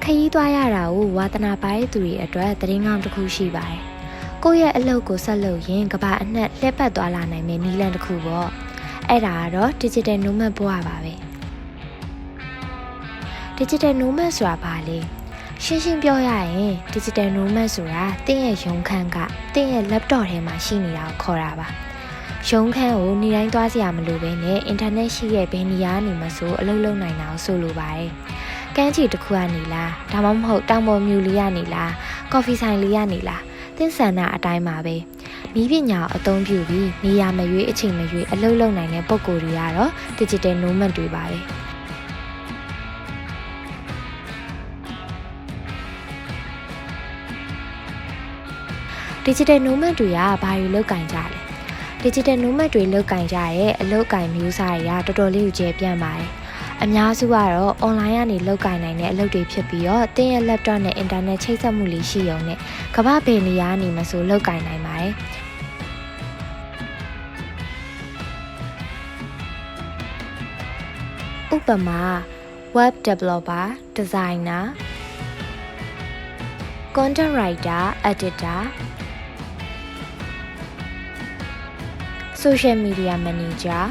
ခရီးသွားရတာကိုဝါသနာပါတဲ့သူတွေအတွက်သတင်းကောင်းတစ်ခုရှိပါတယ်။ကိုယ့်ရဲ့အလုပ်ကိုဆက်လုပ်ရင်ကမ္ဘာအနှံ့လှည့်ပတ်သွားလာနိုင်မယ့်နည်းလမ်းတစ်ခုပေါ့။အဲ့ဒါကတော့ Digital Nomad ဘဝပါပဲ။ Digital Nomad ဆိုတာဘာလဲ။ရှင်းရှင်းပြောရရင် Digital Nomad ဆိုတာတင်းရဲ့ရုံးခန်းကတင်းရဲ့ laptop ထဲမှာရှိနေတာကိုခေါ်တာပါ။ရုံးခန်းကိုနေတိုင်းသွားစရာမလိုဘဲနဲ့အင်တာနက်ရှိရဲ့ဘယ်နေရာနေမှာဆိုအလုပ်လုပ်နိုင်တာကိုဆိုလိုပါတယ်။ကမ်းခြေတစ်ခုကနေလားဒါမှမဟုတ်တောင်ပေါ်မြူလေးကနေလားကော်ဖီဆိုင်လေးကနေလားသင်္ဆန္ဒအတိုင်းပါပဲမီးပညာကိုအသုံးပြုပြီးနေရာမရွေးအချိန်မရွေးအလုပ်လုပ်နိုင်တဲ့ပုံကိုယ်တွေကတော့ Digital Nomad တွေပါပဲDigital Nomad တွေကဘာတွေလုပ်ကင်ကြလဲ Digital Nomad တွေလုပ်ကင်ကြတဲ့အလုပ်ကင်မျိုးစားတွေကတော်တော်လေးကိုကျယ်ပြန့်ပါတယ်အများစုကတော့ online ကနေလုပ်ကင်နိုင်တဲ့အလုပ်တွေဖြစ်ပြီးတော့တင်းရဲ့ laptop နဲ့ internet ချိတ်ဆက်မှုလေးရှိရုံနဲ့ကမ္ဘာဘယ်နေရာနေမှာဆိုလုပ်ကင်နိုင်ပါတယ်ဥပမာ web developer, designer, content writer, editor, social media manager,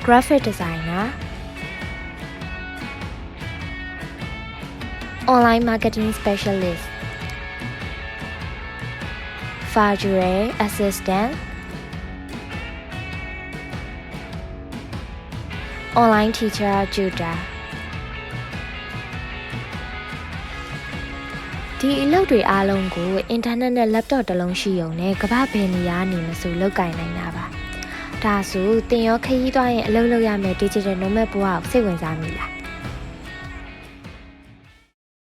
graphic designer, online marketing specialist, virtual assistant, online teacher tutor ဒီအလုပ်တွေအားလုံးကိုအင်တာနက်နဲ့ laptop တစ်လုံးရှိုံနဲ့ကမ္ဘာဘယ်နေရာနေမဆိုလုပ်ကင်နိုင်တာပါဒါဆိုသင်ရောခရီးသွားရင်အလုပ်လုပ်ရမယ် Digital Nomad ဘဝကိုစိတ်ဝင်စားမိလား